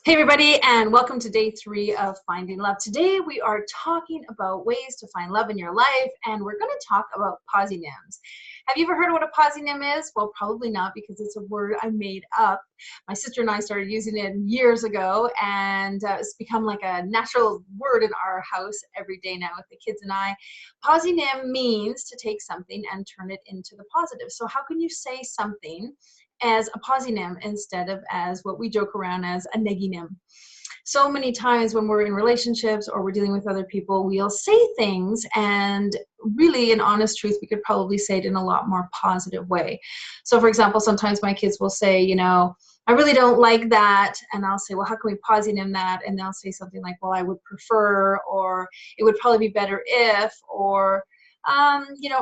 Hey everybody, and welcome to day 3 of Finding Love. Today we are talking about ways to find love in your life, and we're going to talk about positives. Have you ever heard of what a positive is? Well, probably not, because it's a word I made up. My sister and I started using it years ago, and it's become like a natural word in our house every day now with the kids and I. Positive means to take something and turn it into the positive. So how can you say something as a positive instead of as what we joke around as a negative? So many times when we're in relationships or we're dealing with other people, we'll say things, and really, in honest truth, we could probably say it in a lot more positive way. So for example, sometimes my kids will say, I really don't like that, and I'll say, well, how can we positive that? And they'll say something like, well, I would prefer, or it would probably be better if, or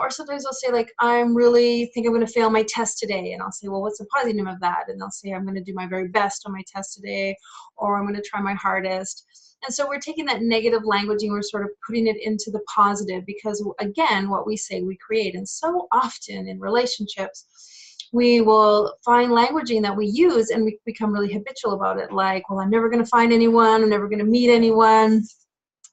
or sometimes they'll say, like, I really think I'm going to fail my test today. And I'll say, well, what's the positive of that? And they'll say, I'm going to do my very best on my test today, or I'm going to try my hardest. And so we're taking that negative language and we're sort of putting it into the positive, because again, what we say we create. And so often in relationships, we will find languaging that we use and we become really habitual about it. Like, well, I'm never going to find anyone. I'm never going to meet anyone.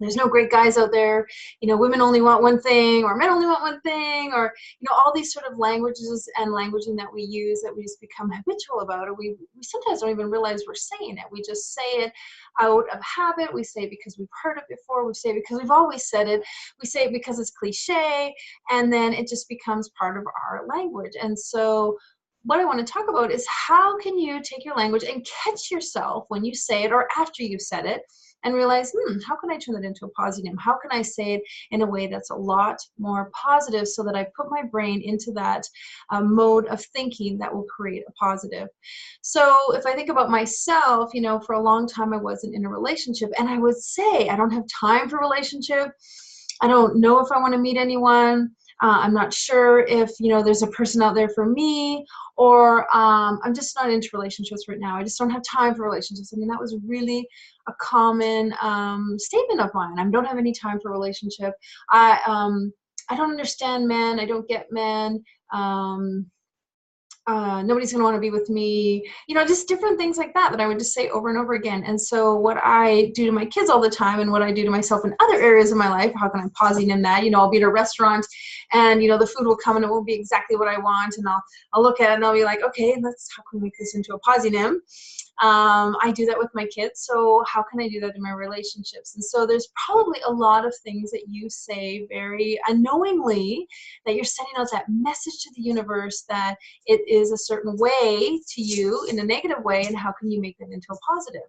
There's no great guys out there, women only want one thing, or men only want one thing, or, all these sort of languages and languaging that we use that we just become habitual about it. We sometimes don't even realize we're saying it. We just say it out of habit. We say it because we've heard it before. We say it because we've always said it. We say it because it's cliche, and then it just becomes part of our language. And so what I want to talk about is, how can you take your language and catch yourself when you say it or after you've said it, and realize, how can I turn that into a positive? How can I say it in a way that's a lot more positive, so that I put my brain into that mode of thinking that will create a positive? So if I think about myself, for a long time I wasn't in a relationship, and I would say, I don't have time for a relationship. I don't know if I want to meet anyone. I'm not sure if, there's a person out there for me, or I'm just not into relationships right now. I just don't have time for relationships. I mean, that was really a common statement of mine. I don't have any time for a relationship. I don't understand men. I don't get men. Nobody's going to want to be with me, just different things like that I would just say over and over again. And so what I do to my kids all the time, and what I do to myself in other areas of my life, how can I pausing in that, I'll be at a restaurant, and, the food will come and it won't be exactly what I want. And I'll look at it and I'll be like, okay, how can we make this into a positive? I do that with my kids. So how can I do that in my relationships? And so there's probably a lot of things that you say very unknowingly, that you're sending out that message to the universe that it is a certain way to you in a negative way, and how can you make that into a positive?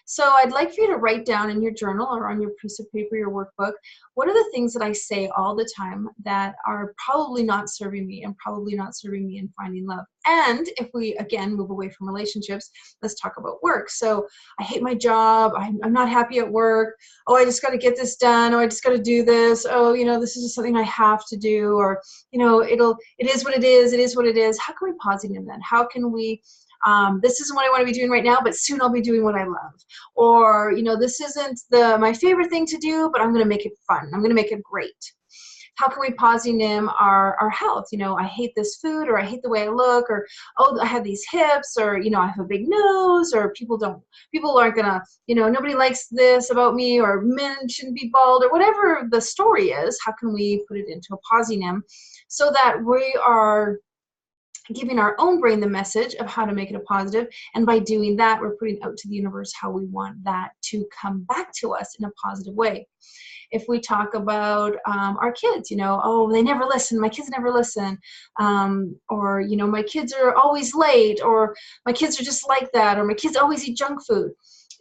So I'd like for you to write down in your journal or on your piece of paper, your workbook, what are the things that I say all the time that are probably not serving me, and probably not serving me in finding love. And if we, again, move away from relationships, let's talk about work. So I hate my job. I'm not happy at work. Oh, I just got to get this done. Oh, I just got to do this. Oh, this is just something I have to do. Or, it is what it is. It is what it is. How can we positive then? How can we, this isn't what I want to be doing right now, but soon I'll be doing what I love. Or, this isn't my favorite thing to do, but I'm going to make it fun. I'm going to make it great. How can we positive our health? I hate this food, or I hate the way I look, or, oh, I have these hips, or, I have a big nose, or people aren't gonna, nobody likes this about me, or men shouldn't be bald, or whatever the story is. How can we put it into a positive, so that we are giving our own brain the message of how to make it a positive, and by doing that, we're putting out to the universe how we want that to come back to us in a positive way. If we talk about our kids, oh, they never listen, my kids never listen, or, my kids are always late, or my kids are just like that, or my kids always eat junk food.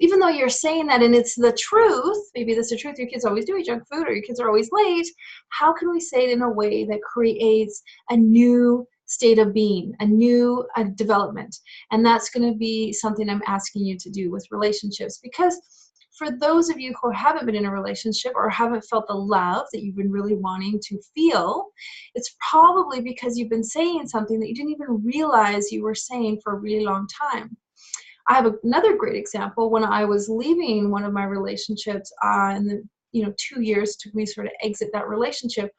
Even though you're saying that and it's the truth, maybe that's the truth, your kids always do eat junk food, or your kids are always late, how can we say it in a way that creates a new state of being, a new development? And that's going to be something I'm asking you to do with relationships, because for those of you who haven't been in a relationship or haven't felt the love that you've been really wanting to feel, it's probably because you've been saying something that you didn't even realize you were saying for a really long time. I have another great example. When I was leaving one of my relationships, in the 2 years it took me to sort of exit that relationship,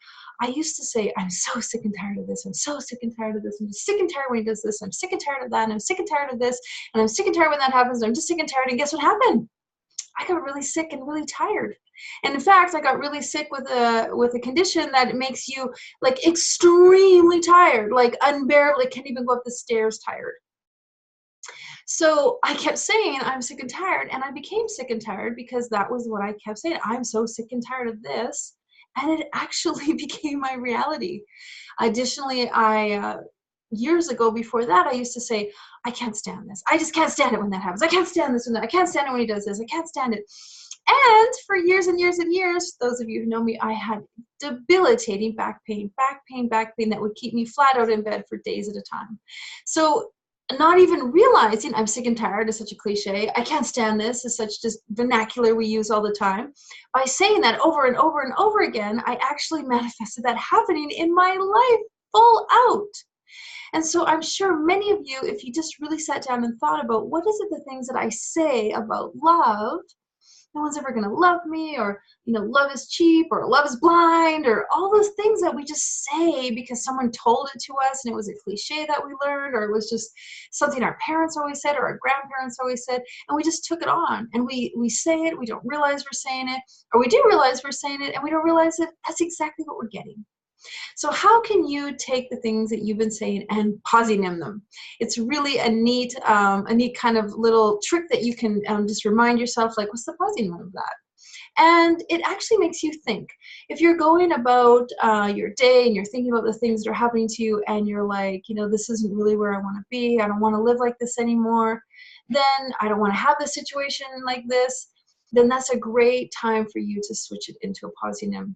I used to say, I'm so sick and tired of this. I'm so sick and tired of this. I'm just sick and tired when he does this. I'm sick and tired of that. And I'm sick and tired of this. And I'm sick and tired when that happens. I'm just sick and tired. And guess what happened? I got really sick and really tired. And in fact, I got really sick with a condition that makes you like extremely tired, like unbearably, can't even go up the stairs tired. So I kept saying, I'm sick and tired. And I became sick and tired because that was what I kept saying. I'm so sick and tired of this. And it actually became my reality. Additionally, years ago before that, I used to say, I can't stand this. I just can't stand it when that happens. I can't stand this when that. I can't stand it when he does this. I can't stand it. And for years and years and years, those of you who know me, I had debilitating back pain that would keep me flat out in bed for days at a time. So not even realizing I'm sick and tired is such a cliche. I can't stand this is such just vernacular we use all the time. By saying that over and over and over again, I actually manifested that happening in my life full out. And so I'm sure many of you, if you just really sat down and thought about what is it the things that I say about love, no one's ever going to love me, or, you know, love is cheap, or love is blind, or all those things that we just say because someone told it to us and it was a cliche that we learned, or it was just something our parents always said or our grandparents always said, and we just took it on and we say it, we don't realize we're saying it, or we do realize we're saying it and we don't realize that that's exactly what we're getting. So how can you take the things that you've been saying and Possenim them? It's really a neat kind of little trick that you can just remind yourself, like, what's the Possenim of that? And it actually makes you think. If you're going about your day and you're thinking about the things that are happening to you and you're like, you know, this isn't really where I want to be. I don't want to live like this anymore. Then I don't want to have this situation like this. Then that's a great time for you to switch it into a Possenim.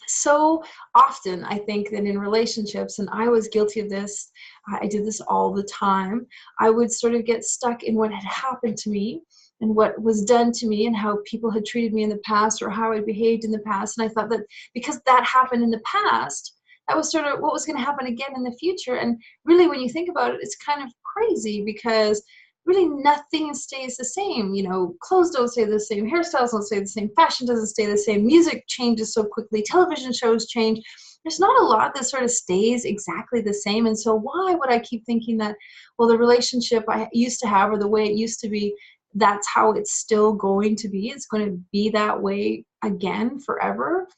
So often, I think that in relationships, and I was guilty of this, I did this all the time, I would sort of get stuck in what had happened to me and what was done to me and how people had treated me in the past or how I behaved in the past. And I thought that because that happened in the past, that was sort of what was going to happen again in the future. And really, when you think about it, it's kind of crazy because really nothing stays the same. You know, clothes don't stay the same, hairstyles don't stay the same, fashion doesn't stay the same, music changes so quickly, television shows change. There's not a lot that sort of stays exactly the same. And so why would I keep thinking that, well, the relationship I used to have or the way it used to be, that's how it's still going to be? It's going to be that way again forever.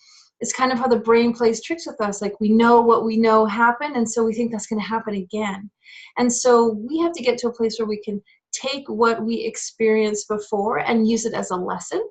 It's kind of how the brain plays tricks with us. Like, we know what we know happened, and so we think that's going to happen again. And so we have to get to a place where we can take what we experienced before and use it as a lesson,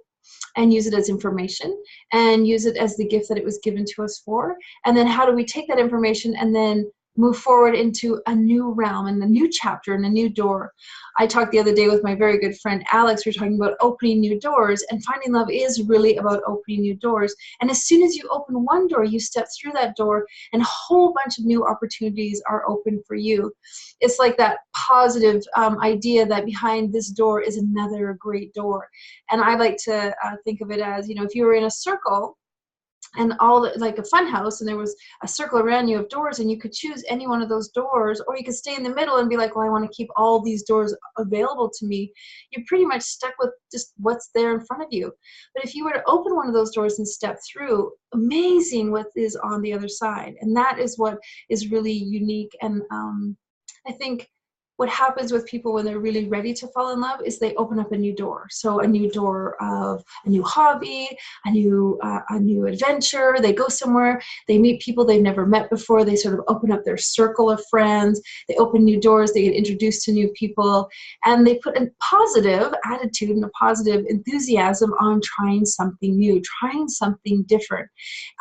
and use it as information, and use it as the gift that it was given to us for. And then how do we take that information and then move forward into a new realm and a new chapter and a new door? I talked the other day with my very good friend Alex. We were talking about opening new doors, and finding love is really about opening new doors. And as soon as you open one door, you step through that door and a whole bunch of new opportunities are open for you. It's like that positive idea that behind this door is another great door. And I like to think of it as, you know, if you were in a circle and like a fun house, and there was a circle around you of doors, and you could choose any one of those doors, or you could stay in the middle and be like, well, I want to keep all these doors available to me. You're pretty much stuck with just what's there in front of you. But if you were to open one of those doors and step through, amazing what is on the other side. And that is what is really unique. And I think what happens with people when they're really ready to fall in love is they open up a new door. So a new door of a new hobby, a new adventure. They go somewhere, they meet people they've never met before. They sort of open up their circle of friends. They open new doors. They get introduced to new people, and they put a positive attitude and a positive enthusiasm on trying something new, trying something different.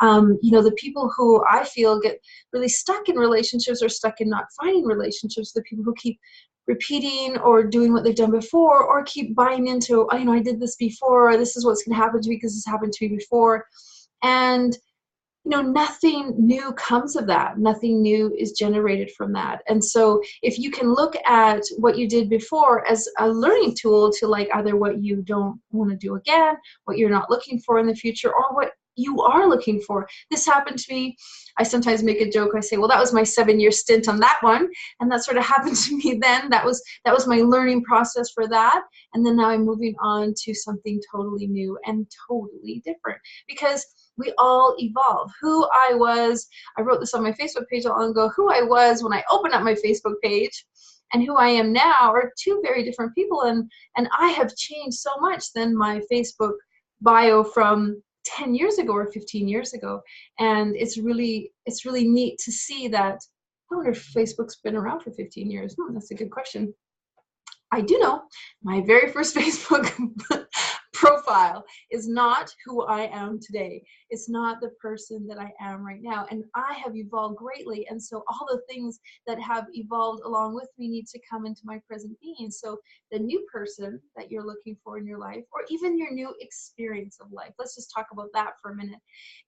You know, the people who I feel get really stuck in relationships or stuck in not finding relationships, the people who keep repeating or doing what they've done before, or keep buying into, oh, you know, I did this before, or this is what's going to happen to me because this happened to me before. And, you know, nothing new comes of that. Nothing new is generated from that. And so if you can look at what you did before as a learning tool to, like, either what you don't want to do again, what you're not looking for in the future, or what you are looking for. This happened to me. I sometimes make a joke. I say, well, that was my 7-year stint on that one. And that sort of happened to me then. That was my learning process for that. And then now I'm moving on to something totally new and totally different. Because We all evolve. Who I was, I wrote this on my Facebook page a long ago, who I was when I opened up my Facebook page and who I am now are two very different people. And I have changed so much than my Facebook bio from 10 years ago or 15 years ago. And it's really neat to see that. I wonder if Facebook's been around for 15 years. That's a good question. I do know my very first Facebook profile is not who I am today. It's not the person that I am right now. And I have evolved greatly. And so all the things that have evolved along with me need to come into my present being. So the new person that you're looking for in your life, or even your new experience of life, let's just talk about that for a minute.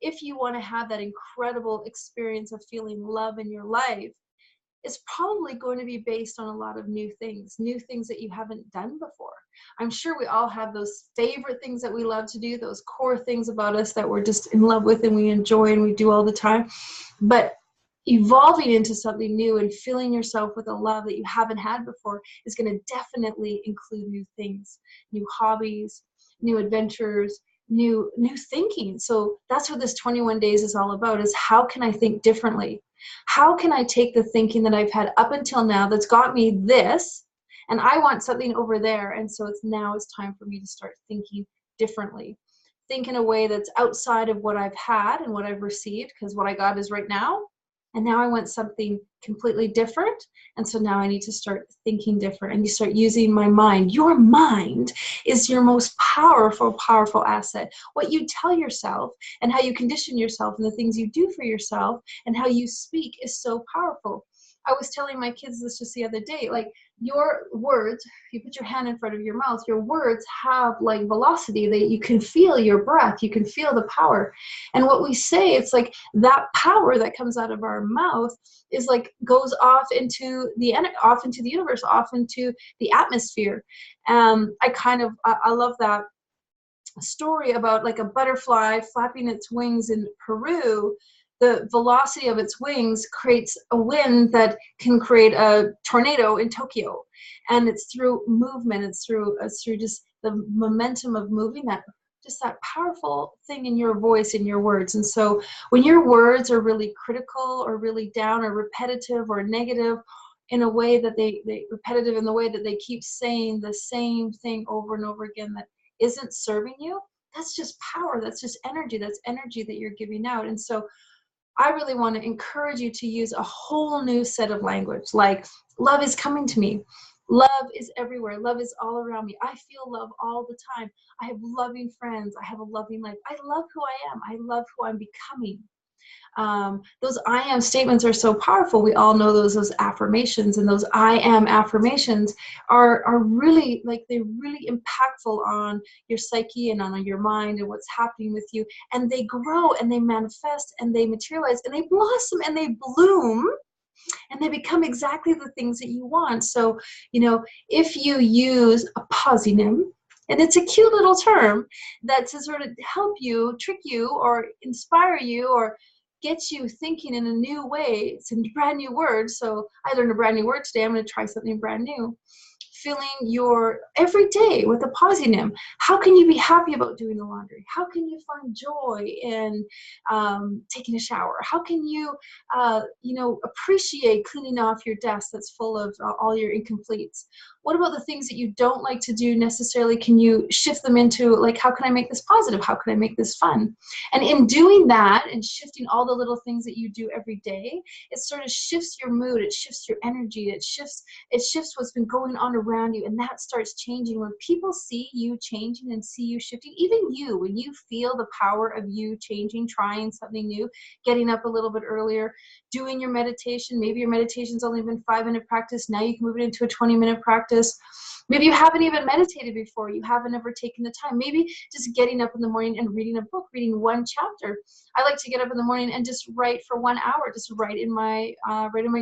If you want to have that incredible experience of feeling love in your life, it's probably going to be based on a lot of new things that you haven't done before. I'm sure we all have those favorite things that we love to do, those core things about us that we're just in love with and we enjoy and we do all the time. But evolving into something new and filling yourself with a love that you haven't had before is going to definitely include new things, new hobbies, new adventures, new thinking. So that's what this 21 days is all about, is how can I think differently? How can I take the thinking that I've had up until now that's got me this, and I want something over there, and so it's time for me to start thinking differently. Think in a way that's outside of what I've had and what I've received, because what I got is right now, and now I want something completely different, and so now I need to start thinking different, and you start using my mind. Your mind is your most powerful asset. What you tell yourself and how you condition yourself and the things you do for yourself and how you speak is so powerful. I was telling my kids this just the other day, like, your words, you put your hand in front of your mouth, your words have like velocity, that you can feel your breath, you can feel the power. And what we say, it's like that power that comes out of our mouth is like goes off into the universe, off into the atmosphere. I love that story about like a butterfly flapping its wings in Peru. The velocity of its wings creates a wind that can create a tornado in Tokyo. And it's through movement, it's through just the momentum of moving, that powerful thing in your voice, in your words. And so when your words are really critical or really down or repetitive or negative, in a way that they repetitive in the way that they keep saying the same thing over and over again that isn't serving you, that's just power, that's just energy, that's energy that you're giving out. And so I really want to encourage you to use a whole new set of language, like love is coming to me. Love is everywhere. Love is all around me. I feel love all the time. I have loving friends. I have a loving life. I love who I am. I love who I'm becoming. Those I am statements are so powerful. We all know those affirmations, and those I am affirmations are really, like, they're really impactful on your psyche and on your mind and what's happening with you. And they grow and they manifest and they materialize and they blossom and they bloom and they become exactly the things that you want. So, if you use a Possenim, and it's a cute little term that to sort of help you, trick you, or inspire you, or get you thinking in a new way. It's a brand new word. So I learned a brand new word today. I'm going to try something brand new. Filling your every day with a Possenim. How can you be happy about doing the laundry? How can you find joy in taking a shower? How can you, appreciate cleaning off your desk that's full of all your incompletes? What about the things that you don't like to do necessarily? Can you shift them into, like, how can I make this positive? How can I make this fun? And in doing that and shifting all the little things that you do every day, it sort of shifts your mood. It shifts your energy. It shifts what's been going on around you, and that starts changing. When people see you changing and see you shifting, even you, when you feel the power of you changing, trying something new, getting up a little bit earlier, doing your meditation. Maybe your meditation's only been 5-minute practice. Now you can move it into a 20-minute practice. Maybe you haven't even meditated before. You haven't ever taken the time. Maybe just getting up in the morning and reading a book, reading one chapter. I like to get up in the morning and just write for 1 hour, just write in my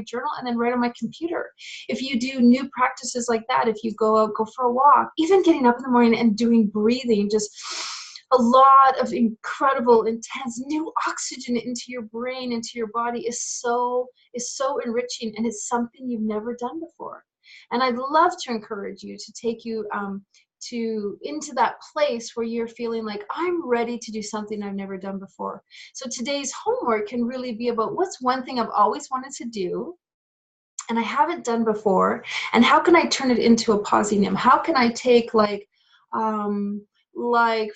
journal, and then write on my computer. If you do new practices like that, if you go out, go for a walk, even getting up in the morning and doing breathing, just a lot of incredible, intense new oxygen into your brain, into your body is so enriching, and it's something you've never done before. And I'd love to encourage you to take you into that place where you're feeling like, I'm ready to do something I've never done before. So today's homework can really be about, what's one thing I've always wanted to do and I haven't done before, and how can I turn it into a Possenim? How can I take like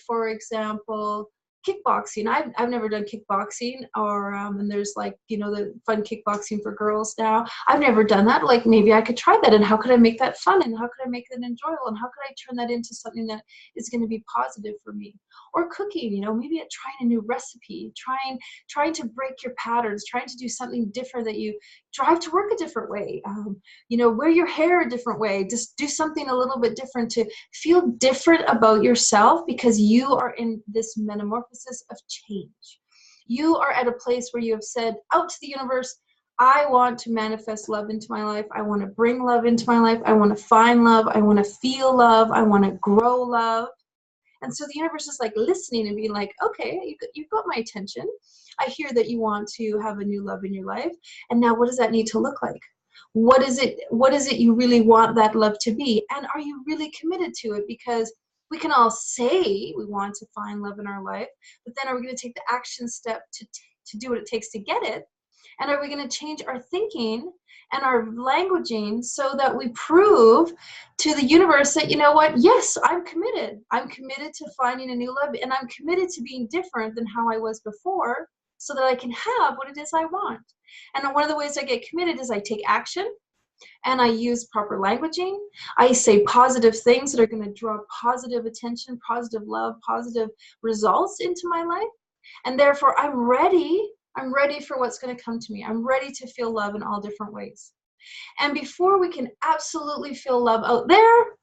for example, kickboxing. I've never done kickboxing, or and there's like, you know, the fun kickboxing for girls now. I've never done that. Like, maybe I could try that, and how could I make that fun, and how could I make it enjoyable, and how could I turn that into something that is going to be positive for me? Or cooking, you know, maybe trying a new recipe, trying to break your patterns, trying to do something different, that you drive to work a different way, you know, wear your hair a different way, just do something a little bit different to feel different about yourself, because you are in this metamorphosis of change. You are at a place where you have said out to the universe, I want to manifest love into my life. I want to bring love into my life. I want to find love. I want to feel love. I want to grow love. And so the universe is like listening and being like, okay, you've got my attention. I hear that you want to have a new love in your life. And now what does that need to look like? What is it you really want that love to be? And are you really committed to it? Because we can all say we want to find love in our life, but then are we going to take the action step to do what it takes to get it? And are we going to change our thinking and our languaging so that we prove to the universe that, you know what, yes, I'm committed. I'm committed to finding a new love, and I'm committed to being different than how I was before, so that I can have what it is I want. And one of the ways I get committed is I take action, and I use proper languaging. I say positive things that are going to draw positive attention, positive love, positive results into my life. And therefore, I'm ready for what's going to come to me. I'm ready to feel love in all different ways. And before we can absolutely feel love out there,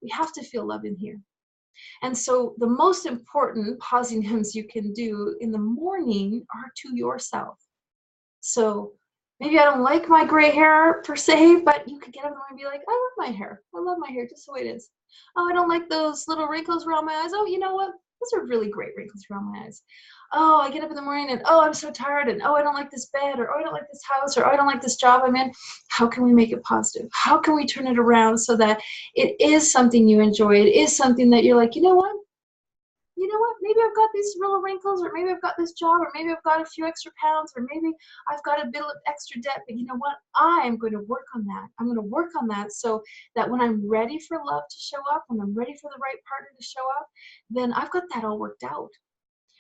we have to feel love in here. And so the most important Possennims you can do in the morning are to yourself. So maybe I don't like my gray hair per se, but you could get up in the morning and be like, I love my hair. I love my hair just the way it is. Oh, I don't like those little wrinkles around my eyes. Oh, you know what? Those are really great wrinkles around my eyes. Oh, I get up in the morning and, oh, I'm so tired, and, oh, I don't like this bed, or, oh, I don't like this house, or, oh, I don't like this job I'm in. How can we make it positive? How can we turn it around so that it is something you enjoy? It is something that you're like, you know what? Maybe I've got these little wrinkles, or maybe I've got this job, or maybe I've got a few extra pounds, or maybe I've got a bit of extra debt, but you know what? I'm going to work on that. I'm going to work on that so that when I'm ready for love to show up, when I'm ready for the right partner to show up, then I've got that all worked out.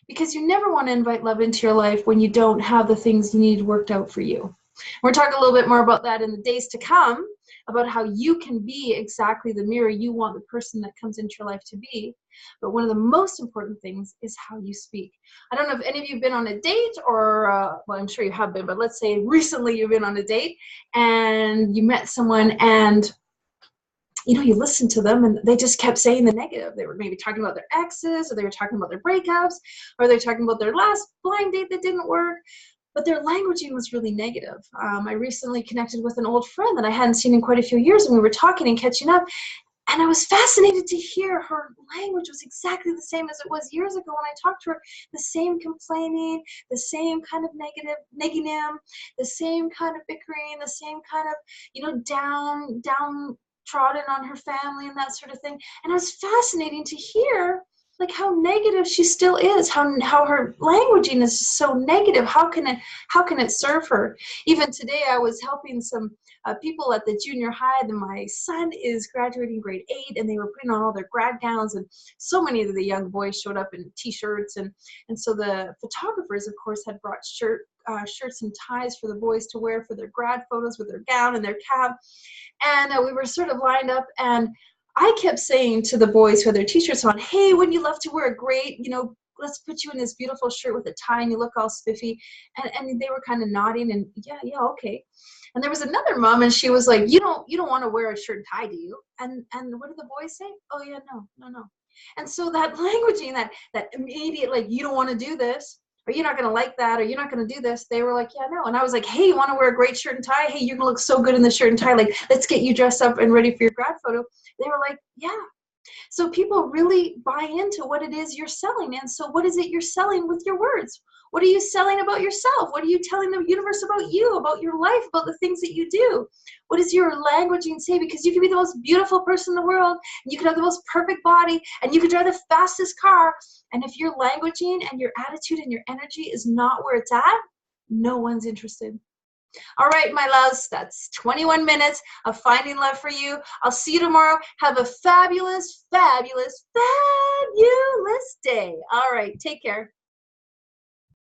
Because you never want to invite love into your life when you don't have the things you need worked out for you. We're talking a little bit more about that in the days to come, about how you can be exactly the mirror you want the person that comes into your life to be. But one of the most important things is how you speak. I don't know if any of you have been on a date, or, well, I'm sure you have been, but let's say recently you've been on a date and you met someone, and you know, you listened to them and they just kept saying the negative. They were maybe talking about their exes, or they were talking about their breakups, or they're talking about their last blind date that didn't work. But their languaging was really negative. I recently connected with an old friend that I hadn't seen in quite a few years, and we were talking and catching up. And I was fascinated to hear her language was exactly the same as it was years ago when I talked to her. The same complaining, the same kind of negative, the same kind of bickering, the same kind of, you know, downtrodden on her family and that sort of thing. And it was fascinating to hear like how negative she still is, how her languaging is so negative. How can it serve her? Even today, I was helping some people at the junior high. And my son is graduating grade 8, and they were putting on all their grad gowns, and so many of the young boys showed up in t-shirts, and so the photographers, of course, had brought shirts and ties for the boys to wear for their grad photos with their gown and their cap. And we were sort of lined up, and I kept saying to the boys who had their t-shirts on, hey, wouldn't you love to wear a great, you know, let's put you in this beautiful shirt with a tie and you look all spiffy. And they were kind of nodding and yeah, okay. And there was another mom, and she was like, you don't want to wear a shirt and tie, do you? And what did the boys say? Oh yeah, no. And so that languaging, that immediate, like, you don't want to do this, or you're not going to like that, or you're not going to do this. They were like, yeah, no. And I was like, hey, you want to wear a great shirt and tie? Hey, you're going to look so good in the shirt and tie. Like, let's get you dressed up and ready for your grad photo. They were like, yeah. So people really buy into what it is you're selling. And so what is it you're selling with your words? What are you selling about yourself? What are you telling the universe about you, about your life, about the things that you do? What does your languaging say? Because you can be the most beautiful person in the world, and you can have the most perfect body, and you can drive the fastest car. And if your languaging and your attitude and your energy is not where it's at, no one's interested. All right, my loves, that's 21 minutes of finding love for you. I'll see you tomorrow. Have a fabulous, fabulous, fabulous day. All right, take care.